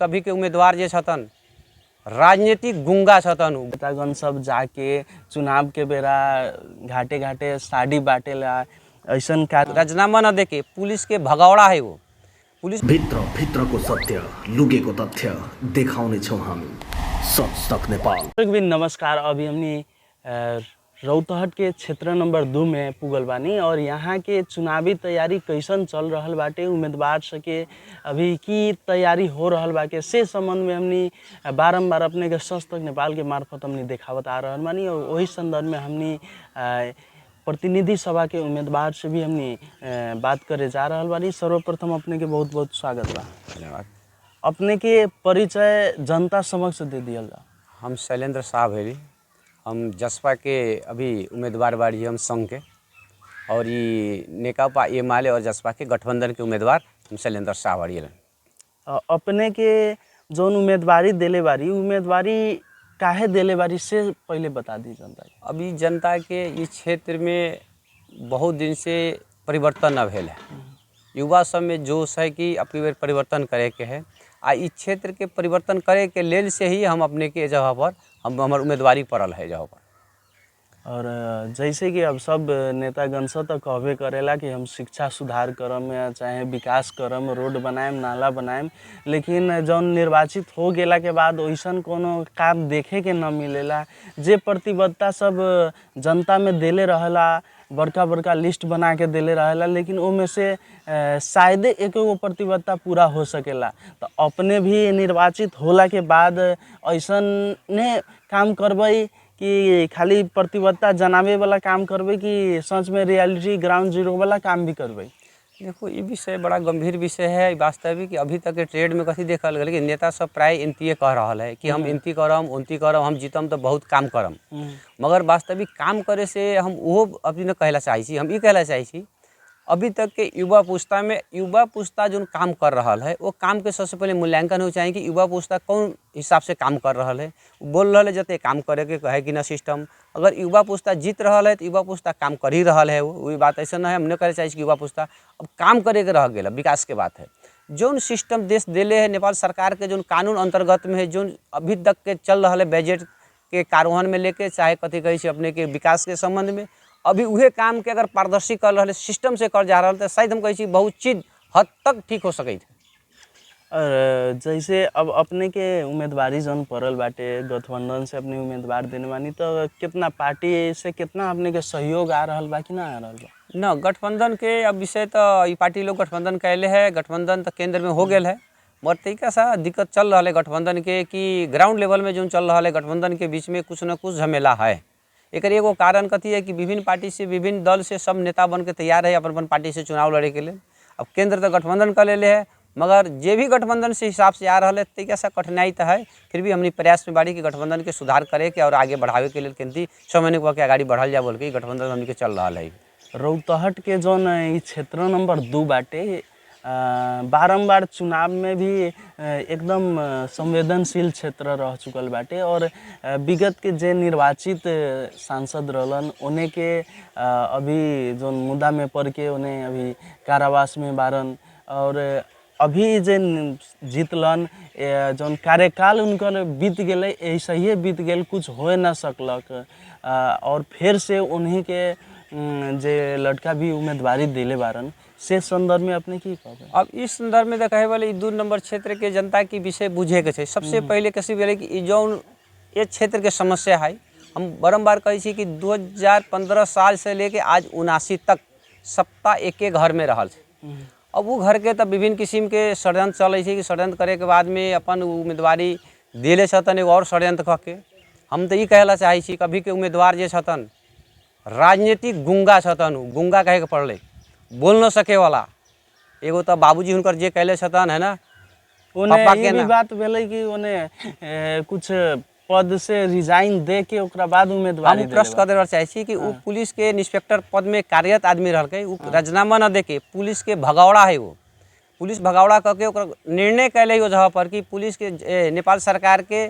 कभी के उम्मीदवार जे छतन राजनीतिक गुंगा छतन। नेतागण सब जाके चुनाव के बेरा घाटे घाटे साड़ी बांटेला ऐसन का राजीनामा न देके पुलिस के भगौड़ा है वो। पुलिस भित्रको सत्य लुकेको तथ्य देखाउने छौँ हामी सच तक नेपाल। भी नमस्कार। अभी हमनी रौतहट के क्षेत्र नंबर 2 में पुगल बानी और यहाँ के चुनावी तैयारी कैसन चल रहल बाटे, उम्मीदवार सके अभी की तैयारी हो रहल बाटे से संबंध में हमनी बारम्बार अपने के सच तक नेपाल के मार्फत हमनी देखावत आ रहल बानी। और वही संदर्भ में हमनी प्रतिनिधि सभा के उम्मीदवार से भी हमनी बात करे जा रहल बानी। सर्वप्रथम अपने के बहुत बहुत स्वागत बा। धन्यवाद। अपने के परिचय जनता समक्ष दे दियल जा। हम शैलेंद्र साहब है, हम जसपा के अभी उम्मीदवार बाड़ी हम संघ के, और ये नेकपा एमाले और जसपा के गठबंधन के उम्मीदवार हम शैलेंद्र साहब बाड़ी। अपने के जौन उम्मीदवारी देले बारी उम्मीदवारी काहे देले बारी से पहले बता दी जनता के। अभी जनता के इस क्षेत्र में बहुत दिन से परिवर्तन न भेल है। युवा सब में जोश है कि अपनी बेर परिवर्तन करे के है। इस क्षेत्र के परिवर्तन करे के लेल से ही हम अपने के जगह पर हमार उम्मीदवारी पड़ल है जगह पर। और जैसे कि अब सब नेतागण से तो कहबे करेला कि हम शिक्षा सुधार करम या चाहे विकास करम, रोड बनाएम, नाला बनाएम, लेकिन जौन निर्वाचित हो गेला के बाद वैसन कोनो काम देखे के न मिलेला। जे प्रतिबद्धता सब जनता में देले रहला, बड़का बड़का लिस्ट बना के देले रहेला, लेकिन उनमें से शायद एक गो प्रतिबद्धता पूरा हो सकेला। तो अपने भी निर्वाचित होला के बाद ऐसन ने काम करबई कि खाली प्रतिबद्धता जनावे वाला काम करबे कि सच में रियलिटी ग्राउंड जीरो वाला काम भी करबे। देखो ये विषय बड़ा गंभीर विषय है। वास्तविक कि अभी तक के ट्रेड में कथी देखल गया कि नेता सब प्राय इनती कह रहा है कि हम इनती करम, उनती करम, हम जीतम तो बहुत काम करम। मगर वास्तविक काम करे से हम वो अभी न कहला चाहिए। हम ये कहला चाहिए अभी तक के युवा पुस्ता जो काम कर रहा है वो काम के सबसे पहले मूल्यांकन हो चाहिए कि युवा पुस्ता कौन हिसाब से काम कर रहा है। बोल रहा है जते काम करे के कहे कि ना सिस्टम, अगर युवा पुस्ता जीत रहा है तो युवा पुस्ता काम कर ही रहा है। वही बात ऐसा ना है। हम नहीं करे चाहिए कि युवा पुस्ता अब काम करे के रह गया। विकास के बात है जो सिस्टम देश दिले है नेपाल सरकार के जो कानून अंतर्गत में है, जो अभी तक के चल रहा है बजट के कार्यान्वयन में लेके चाहे कथी कहे अपने के विकास के संबंध में, अभी वह काम के अगर पारदर्शी कर रहा है, सिस्टम से कर जा रहा है तो शायद हम कहे बहुत चीज़ हद तक ठीक हो सके। और जैसे अब अपने के उम्मीदवारी जन पड़ल बाटे, गठबंधन से अपने उम्मीदवार देने वानी, तो कितना पार्टी से कितना अपने के सहयोग आ रहा बा कि ना आ रहा बा? न गठबंधन के अब विषय तो ये पार्टी लोग गठबंधन कैले है, गठबंधन तो केंद्र में हो गया है। मगर तरीका सा दिक्कत चल रहा है गठबंधन के कि ग्राउंड लेवल में जो चल रहा है गठबंधन के बीच में कुछ न कुछ झमेला है। एक एगो कारण कथी है कि विभिन्न पार्टी से, विभिन्न दल से सब नेता बन के तैयार है अपन पार्टी से चुनाव लड़े के लिए। अब केंद्र तो गठबंधन कर ले है, मगर जे भी गठबंधन से हिसाब से आ रहा है तरीका सा कठिनाई तो है। फिर भी हमने प्रयास में बाड़ी कि गठबंधन के सुधार करे के और आगे बढ़ावे के लिए केंद्रीय समय के आगे बढ़ल जा बोल के गठबंधन हमने के चल रहा है। रौतहट के जौन क्षेत्र नंबर 2 बाटे बारम्बार चुनाव में भी एकदम संवेदनशील क्षेत्र रह चुकल बाटे और विगत के जे निर्वाचित सांसद रहलन उन्हें के अभी जो मुद्दा में पड़ के उन्हें अभी कारावास में बारन और अभी जे जीतलन जौन कार्यकाल उनकर बीत गए ऐसे ही बीत गए, कुछ हो न सकलक और फिर से उन्हीं के जे लड़का भी उम्मीदवारी दिले बारन से संदर्भ में अपने की कहबे? अब इस संदर्भ में देखे वाले 2 नंबर क्षेत्र के जनता की विषय बुझे के छै। सबसे पहले कैसे बोले कि जो ये क्षेत्र के समस्या है, हम बारम्बार कहे कि 2015 साल से लेके आज 79 तक सप्ताह एक घर में रहा। अब वो घर के तब विभिन्न किस्म के षड्यंत्र चले कि षड्यंत्र करे के बाद में अपन उम्मीदवारी दिले छतन एगो और षड्यंत्र कह के। हम तो ये कहला चाहिए कभी के उम्मीदवार जे छतन राजनीतिक गुंगा छतन, गुंगा कहे के पड़ले, बोल न सके वाला। एगो तो बाबूजी हुनकर जे कहले छतन है ना, उन्हें ये भी बात भेले कि उन्हें कुछ पद से रिजाइन दे के ओकरा बाद उम्मीदवारी हम प्रश्न कर देना चाहिए कि वो पुलिस के इंस्पेक्टर पद में कार्यरत आदमी रहल, वो राजीनामा न दे के पुलिस के भगौड़ा है। वो पुलिस भगौड़ा करके निर्णय कैले हो जगह पर कि पुलिस के नेपाल सरकार के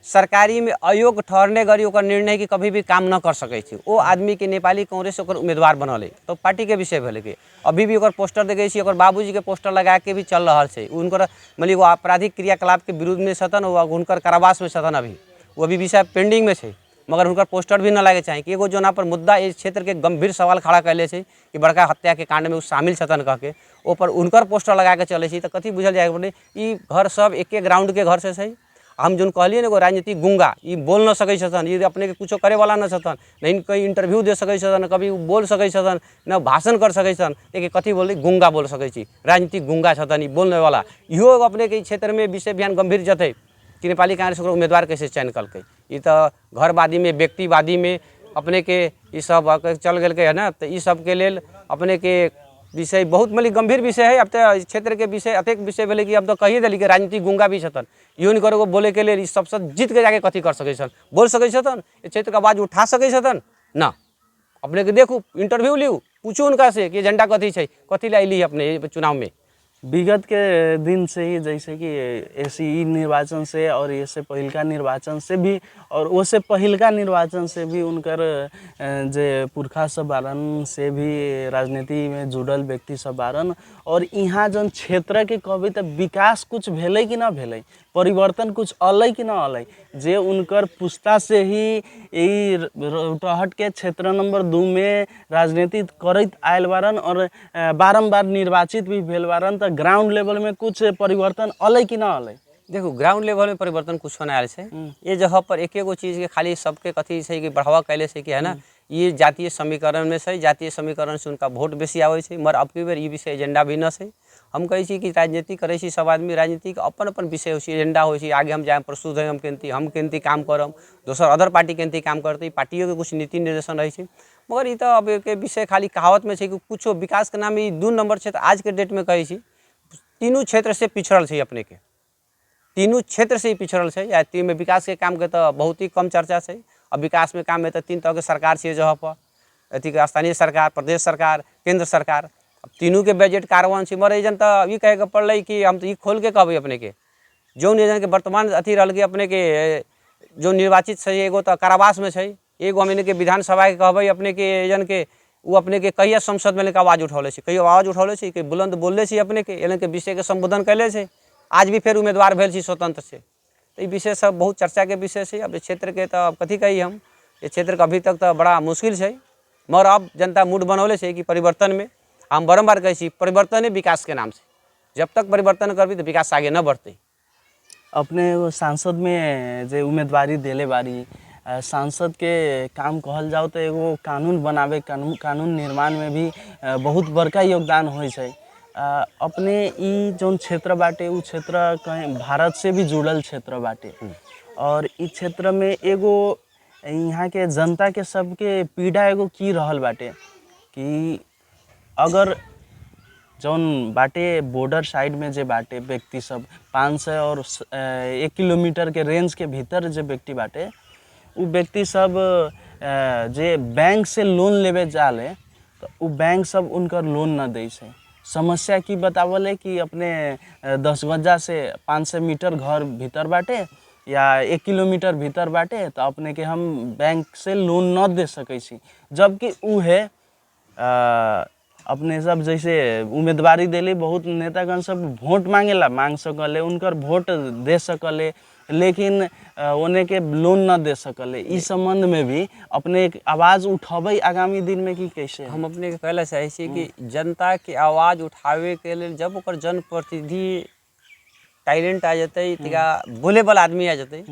सरकारी में अयोग्य ठहरने गरी ओकर निर्णय कि कभी भी काम न कर सकै छी ओ आदमी के नेपाली कांग्रेस ओकर उम्मीदवार बनले तो पार्टी के विषय भेलै कि अभी भी ओकर पोस्टर देखे छी ओकर बाबूजी के पोस्टर लगा के भी चल रहा है उनकर मतलब एगो आपराधिक क्रियाकलाप के विरुद्ध में छथन उनकर कारावास में छथन अभी वो अभी विषय पेंडिंग में है मगर उनकर पोस्टर भी न लगे चाहिए कि एगो जोना पर मुद्दा इस क्षेत्र के गंभीर सवाल खड़ा कैले छै कि बड़का हत्या के कांड में शामिल छथन कह के ऊपर उनकर पोस्टर लगा के चले तो कथी बुझल जाए बोले ई घर सब एके ग्राउंड के घर से छै हम जो कहलिए एगो राजनीतिक गुंगा ये बोल न सकै छथन ये अपने के कुछो करे वाला न छथन नहीं कहीं इंटरव्यू दे सकै छथन कभी बोल सकै छथन न भाषण कर सकै छथन लेकिन कथी बोले गुंगा बोल सकै छी राजनीतिक गुंगा छथन ये बोलने वाला इहो अपने के क्षेत्र में विषय बयान गंभीर जते कि नेपाली कांग्रेस ओकर उम्मीदवार कैसे चयन कलकै ये तो घरवादी में व्यक्तिवादी में अपने के ये सब चल गए है ना तो ये सब के लेल अपने के विषय बहुत मतलब गंभीर विषय है अब तो क्षेत्र के विषय अतेक विषय भेले कि अब तो कहिए दिली कि राजनीतिक गुंगा भी छथन इहो नहीं करो बोले के लिए सबसे जीत के जाके कथी कर सकै छन बोल सकै छथन क्षेत्र के आवाज उठा सकै छथन ना अपने के देखू इंटरव्यू लियू पूछू उनका से कि एजेंडा कथी छै कथी ला अइली अपने चुनाव में विगत के दिन से ही जैसे कि ऐसी निर्वाचन से और ऐसे पहिलका निर्वाचन से भी और उससे पहिलका निर्वाचन से भी उनकर जे पुरखा सब बारन से भी राजनीति में जुड़ल व्यक्ति सब बारन और यहाँ जन क्षेत्र के कहबे तो विकास कुछ भेलै कि ना भेलै परिवर्तन कुछ अलै कि ना अलै जे उनकर पुस्ता से ही यही रौटहट के क्षेत्र नंबर 2 में राजनीति करत आयल बारन और बारंबार निर्वाचित भी भेल बारन तो ग्राउंड लेवल में कुछ परिवर्तन अलै कि ना अलै देखो ग्राउंड लेवल में परिवर्तन कुछ होना आयल है ये जगह पर एक एगो चीज के खाली सबके कथी है कि बढ़ावा कैले से कि है ना ये जातीय समीकरण में से जातीय समीकरण से उनका वोट बेसी आवे छै मगर अब की बेर ई विषय एजेंडा भी न छै हम कहै छी कि राजनीति करे छी सब आदमी राजनीति के अपन अपन विषय होई एजेंडा होई छै आगे हम जाए प्रस्तुत है हम केंती काम करम दोसर अदर पार्टी केंती काम करते पार्टियों के कुछ नीति निर्देशन रही छै मगर ई तो अब के विषय खाली कहावत में छै कि कुछो विकास के नाम ई 2 नंबर क्षेत्र आज के डेट में कहै छी तीनों क्षेत्र से पिछड़ल छै अपने के तीनों क्षेत्र से ही पिछड़ल है या तीन में विकास के काम के तो बहुत ही कम चर्चा है अब विकास में काम में तो 3 तरह के सरकार है जगह पर अथी के स्थानीय सरकार प्रदेश सरकार केंद्र सरकार अब तीनों के बजट कार्यान्वयन से मर एजन तो ये कहे के पड़ल कि हम तो ये खोल के कहबे अपने के जो एजन के वर्तमान अथी रह के अपने के जो निर्वाचित है एगो तो कारावास में है एगो हमने के विधानसभा के कहबे अपने के एजन के वो अपने के कहिया संसद में लेकर आवाज उठौले कहियो आवाज उठौले कि बुलंद बोलले अपने के एन के विषय के संबोधन कैले आज भी फिर उम्मीदवार भेल छी स्वतंत्र से तो ये विषय सब बहुत चर्चा के विषय है अब क्षेत्र के तो अब कथी कही हम ये क्षेत्र के अभी तक तो बड़ा मुश्किल है मगर अब जनता मूड बनौले कि परिवर्तन में हम बारम्बार कहे परिवर्तन है विकास के नाम से जब तक परिवर्तन करबी तो विकास आगे न बढ़ते अपने वो सांसद में जे उम्मीदवारी देले बारी सांसद के काम कहल जाओ तो एगो कानून बनावे कानून निर्माण में भी बहुत बड़का योगदान होय छै अपने ई जौन क्षेत्र बाटे उ क्षेत्र कहीं भारत से भी जुड़ल क्षेत्र बाटे और इस क्षेत्र में एगो यहाँ के जनता के सबके पीड़ा एगो की रहल बाटे कि अगर जौन बाटे बॉर्डर साइड में जे बाटे व्यक्ति सब 500 और 1 किलोमीटर के रेंज के भीतर जे व्यक्ति बाटे उ व्यक्ति सब जे बैंक से लोन लेवे जाले तो उ बैंक सब उनकर लोन न दै छै समस्या की बतावल है कि अपने 10 गजा से 500 मीटर घर भीतर बाटे या 1 किलोमीटर भीतर बाटे तो अपने के हम बैंक से लोन न दे सकै छी जबकि उ है अपने सब जैसे उम्मीदवारी देली बहुत नेतागण सब वोट मांगेला मांग सकले उनकर वोट दे सकले लेकिन उन्हें के लोन न दे सकले इस संबंध में भी अपने आवाज़ उठावे आगामी दिन में कि कैसे हम अपने के कहला चाहे छी कि जनता के आवाज़ उठावे के लिए जब ओकर जनप्रतिनिधि टैलेंट आ जाते तिका बोले वाला आदमी आ जाते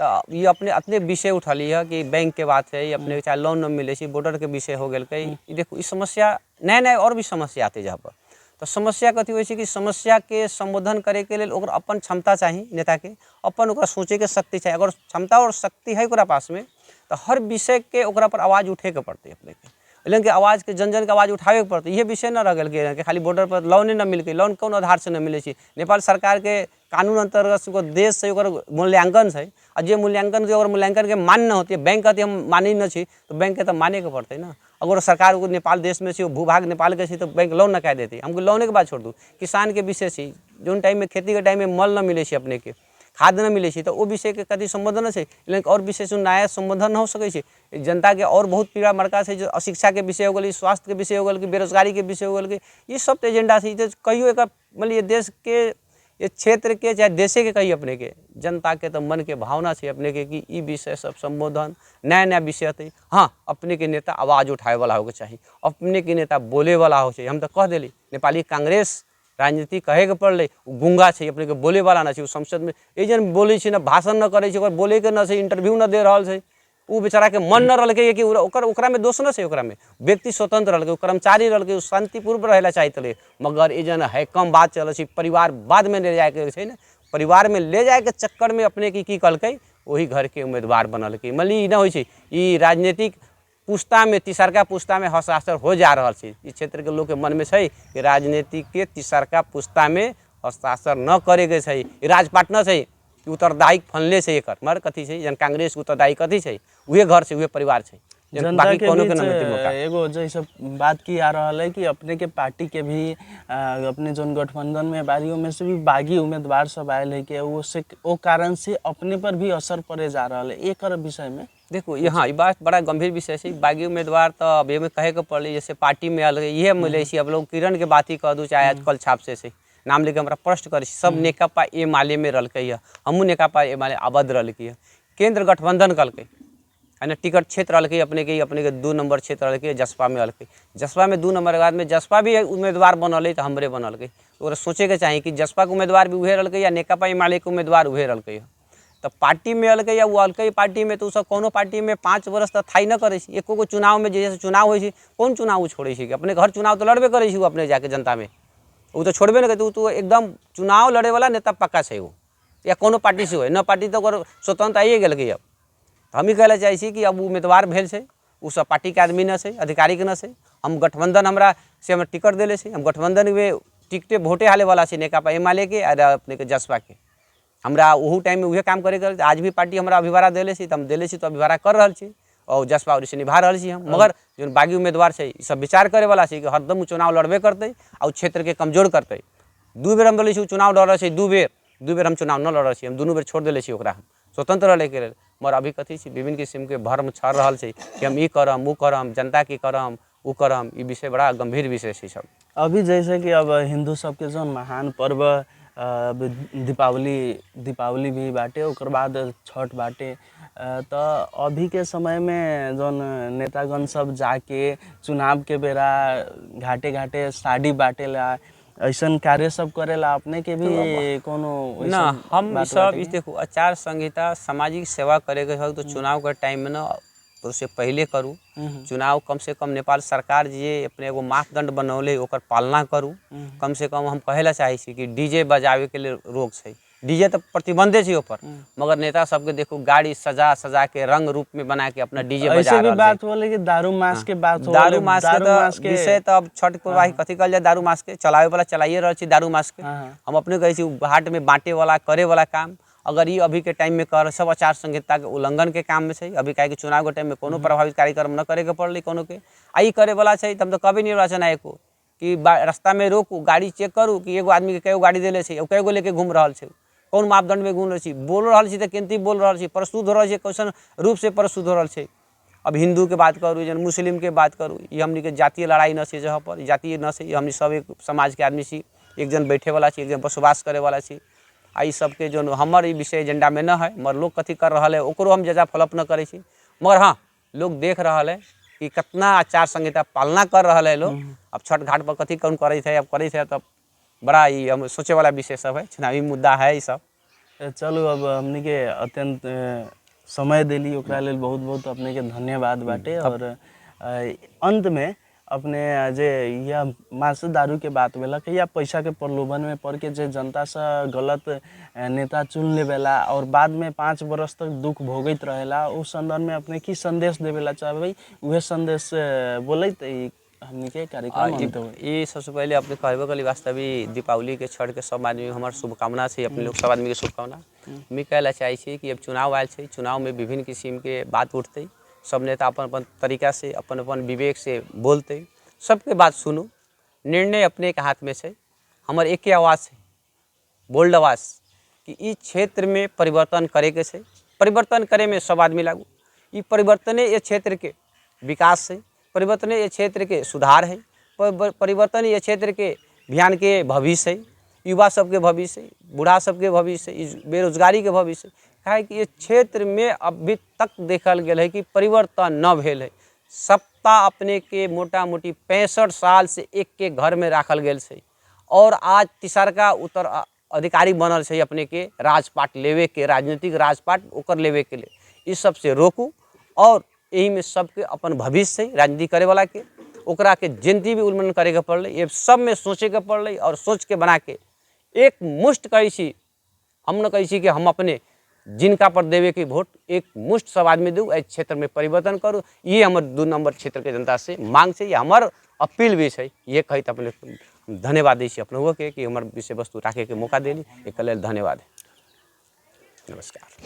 तो ये अपने अपने विषय उठली है कि बैंक के बात है अपने चाहे लोन न मिले बॉर्डर के विषय हो गए देखो इस समस्या नए नए और भी समस्या आते जहाँ पर तो समस्या कथी होइ छै कि समस्या के संबोधन करे के लिए ओकर अपन क्षमता चाहिए नेता के अपन ओकरा सोचे के शक्ति चाहिए अगर क्षमता और शक्ति है ओकरा पास में तो हर विषय के ओकरा पर आवाज़ उठे के पड़ते अपने के लेकिन के आवाज़ के जन के आवाज़ उठावे के पड़ते ये विषय न रह गए कि खाली बॉर्डर पर लोन न मिल लोन कौन आधार से न मिले नेपाल सरकार के कानून अंतर्गत देश से मूल्यांकन है और जो मूल्यांकन के मूल्यांकन के मान न होती है बैंक कहते हम मानी न छी तो बैंक के तो माने के पड़ते ना अगर सरकार को नेपाल देश में से भूभाग नेपाल के तो बैंक लोन न कह देती हमको लोन के बाद छोड़ दूँ किसान के विषय से जो टाइम में खेती के टाइम में मल न मिले अपने के खाद न मिले तो वो विषय के कथी संबोधन है, लेकिन और विषय से नया संबोधन न हो सके जनता के और बहुत पीड़ा मरका से जो अशिक्षा के विषय हो गई, स्वास्थ्य के विषय हो गई, बेरोजगारी के विषय हो गई, ये सब तो एजेंडा से कहियो एक मतलब ये देश के ये क्षेत्र के चाहे देशे के कही अपने के जनता के तो मन के भावना से अपने के कि ई विषय सब संबोधन नया नया विषय थे। हाँ, अपने के नेता आवाज़ उठाए वाला होगा चाहिए, अपने के नेता बोले वाला हो चाहिए। हम तो कह दिली नेपाली कांग्रेस राजनीति कहे के पड़े गुंगा है, अपने के बोले वाला ना चाहिए। संसद में ये जन बोले ना, भाषण न करे, बोले के न, इंटरव्यू न दे रहा है, वो बेचारा के मन न रलके कि ओकरा में दोष न है, ओकरा में व्यक्ति स्वतंत्र रलके, कर्मचारी रलके, शांतिपूर्व रहेला चाहिए। मगर ये जन है कम बात चल परिवार बाद में ले जाए के ना, परिवार में ले जाए के चक्कर में अपने की कलकै वही घर के उम्मीदवार बनल के मतलब ई ना हो राजनीतिक पुस्ता में तीसरका पुस्ता में हस्ताक्षर हो जा रहा है। इस क्षेत्र के लोग के मन में है कि राजनीतिक के तीसरका पुस्ता में हस्ताक्षर न करे के छै, राजपाट न छै, उत्तरदायी फनले से एक मगर कथी है जन कांग्रेस के उत्तरदायी कथी है, उहे घर से उहे परिवार है। जनता के बीच एगो जैसे बात की आ रहा है कि अपने के पार्टी के भी अपने जो गठबंधन में बारियों में से भी बागी उम्मीदवार सब आए है कि वो कारण से अपने पर भी असर पड़े जा रहा है। एक विषय में देखो यहाँ ये बात बड़ा गंभीर विषय है। बागी उम्मीदवार तो अब ये में कहे के पड़े जैसे पार्टी में अलग ये मिले, अब लोग किरण के बात ही कह दूँ चाहे आजकल छाप से नाम लेके हमारा प्रश्न करे सब नेकपा ए माले में रलक है, हमू नेकपा ए माले आबद्ध रलक है, केंद्र गठबंधन कलक है ना, टिकट क्षेत्र अलग अपने के 2 नंबर क्षेत्र अलग जसपा में अलग, जसपा में 2 नंबर के बाद में जसपा भी उम्मीदवार बनल है तो हमरे बनल है। तो सोचे के चाहिए कि जसपा के उम्मीदवार भी उहे रलक या नेकपा माले के उम्मीदवार उहे रलक है। तो पार्टी में अलग या वो अलग पार्टी में तो सब कोनो पार्टी में 5 वर्ष तक थाई न करे, एको चुनाव में जैसे चुनाव हो कौन चुनाव छोड़े अपने घर चुनाव तो लड़बे करे अपने जाके जनता में, वो तो छोड़बे न करते, तो एकदम चुनाव लड़े वाला नेता पक्का है वो, या कोनो पार्टी से हो न पार्टी तो स्वतंत्र आइए गल अब। हम ही कहला चाहिए कि अब उम्मीदवार भेल से उ सब पार्टी के आदमी न से, अधिकारी के न से, हम गठबंधन हमरा से हम टिकट दिले से, हम गठबंधन में टिकटे वोटे हाले वाला से नेकपा एमाले के और अपने के जसपा के, हमरा वह टाइम में वह काम करे कर। आज भी पार्टी हमरा अभिभारा दिले से तो हम दिले से तो अभिभारा कर रहा छी और जसपा और से निभा रहा छी हम। मगर जो बागी उम्मीदवार है सब विचार करे वाला है कि हरदम चुनाव लड़बे करते और क्षेत्र के कमजोर करते। 2 बेर हम बोले चुनाव लड़ रहे 2 बेर हम चुनाव न लड़ रहे, हम 2 बेर छोड़ दिले ओकरा, हम स्वतंत्र रहे के। मगर अभी कथी विभिन्न किस्म के भ्रम छड़ रहा है कि हम ई करम वो करम, जनता की करम वो करम, ये विषय बड़ा गंभीर विषय है सब। अभी जैसे कि अब हिंदू सबके जो महान पर्व दीपावली भी बाटे, ओकर बाद छठ बाटे, तो अभी के समय में जो नेतागण सब जाके चुनाव के बेरा घाटे घाटे साड़ी बाटेला ऐसा कार्य सब करेला, अपने के भी कोनो ना हम सब इस देखो आचार संहिता सामाजिक सेवा करे के तो चुनाव के टाइम में ना तो उससे पहले करूँ। चुनाव कम से कम नेपाल सरकार जे अपने एगो मापदंड बनौले ओकर पालना करूँ। कम से कम हम कहेला चाहे कि डीजे बजावे के लिए रोक है, डीजे तो प्रतिबंधे है ऊपर, मगर नेता सबके देखो गाड़ी सजा के रंग रूप में बना के अपना डीजे बजा रहा है। बात बोले कि दारू मास के बात, दारू मास के विषय तो अब छठ पूर्वाही कथी कहल जाए, दारू मास के चलावे वाला चलाइए रहा छी दारू मास के। हम अपने कहे हाट में बांटे वाला करे वाला काम अगर ये अभी के टाइम में कर सब आचार संहिता के उल्लंघन के काम में है। अभी कहे कि चुनाव के टाइम में कोनो प्रभावित कार्यक्रम न करे के पड़े कोनो के आई करे वाला है, तब तो कभी निर्वाचन आयोग को कि रास्ता में रोकू गाड़ी चेक करूँ कि एगो आदमी के कई गाड़ी दिले से कई लेके घूम रहा है, कौन मापदंड में घूम रही बोल रहा है तो केंती बोल रहा है, प्रस्तुत हो रहा है कैसन रूप से प्रस्तुत हो रहा है। अब हिंदू के बात करूँ जन मुस्लिम के बात करूँ, ये हमनी के जातीय लड़ाई न से, जहाँ पर जातीय न से हमनी सब एक समाज के आदमी छी, एक जन बैठे वाला छी, एक जन बसवास करे वाला छी। आई सबके जो हमर ई विषय एजेंडा में न है, मगर लोग कथी कर रहा है ओकरो हम जजा फॉलोअप न करे छी। मगर हाँ लोग देख रहा है कि कितना आचार संहिता पालना कर रहा है लोग। अब छठ घाट पर कथी कौन करे थे, अब करे थे तब बड़ा ही हम सोचे वाला विषय सब है, चुनावी मुद्दा है ये सब। चलो अब हमने के अत्यंत समय दिली ओकरा लेल बहुत बहुत अपने के धन्यवाद बाटे। और अंत में अपने जे या मांस दारू के बात भेलक या पैसा के प्रलोभन में पड़ के जे जनता से गलत नेता चुन लेवेला और बाद में 5 वर्ष तक दुख भोगत रहेला, उस संदर्भ में अपने की संदेश देवेला चाहबे, वह संदेश बोले हमनी के कार्यक्रम। ये सबसे पहले अपने कहबे कली वास्तविक दीपावली के छठ के सब आदमी हमार शुभकामना से, अपने लोग सब आदमी के शुभकामना। मैं कहला चाहिए कि अब चुनाव आयल है, चुनाव में विभिन्न किस्म के बात उठते, सब नेता अपन अपन तरीका से अपन अपन विवेक से बोलते, सबके बात सुनू, निर्णय अपने के हाथ में से। हमार एक ही आवाज़ है, बोल्ड आवाज़ कि ई क्षेत्र में परिवर्तन करे के छै, परिवर्तन करे में सब आदमी लागू। ई परिवर्तने ये क्षेत्र के विकास है, परिवर्तने ये क्षेत्र के सुधार है, परिवर्तन ये क्षेत्र के बिहान के भविष्य है, युवा सबके भविष्य है, बूढ़ा सबके भविष्य है, बेरोजगारी के भविष्य है। काहे कि ये क्षेत्र में अभी तक देखल गेल है कि परिवर्तन न भेल है। सत्ता अपने के मोटा मोटी 65 साल से एक के घर में राखल गेल है और आज तीसरका उत्तर अधिकारी बनल है अपने के राजपाट लेवे के, राजनीतिक राजपाट ओकर लेवे के लिए। इस सब से रोकू और यही में सबके अपन भविष्य है राजनीति करे वाला के, ओकरा के जयंती भी उल्लंघन करे के पड़ल, ये सब में सोचे के पड़ल और सोच के बना के एक मुष्ट कही छी, हम न कही छी कि हम अपने जिनका पर देवे के वोट एक मुष्ट सब आदमी दू, इस क्षेत्र में परिवर्तन करूँ। ये हमार 2 नंबर क्षेत्र के जनता से मांग है, ये हमार अपील भी है। ये कही तो अपने धन्यवाद दी अपने के कि हमार विषय वस्तु राखे के मौका देली, एक धन्यवाद। नमस्कार।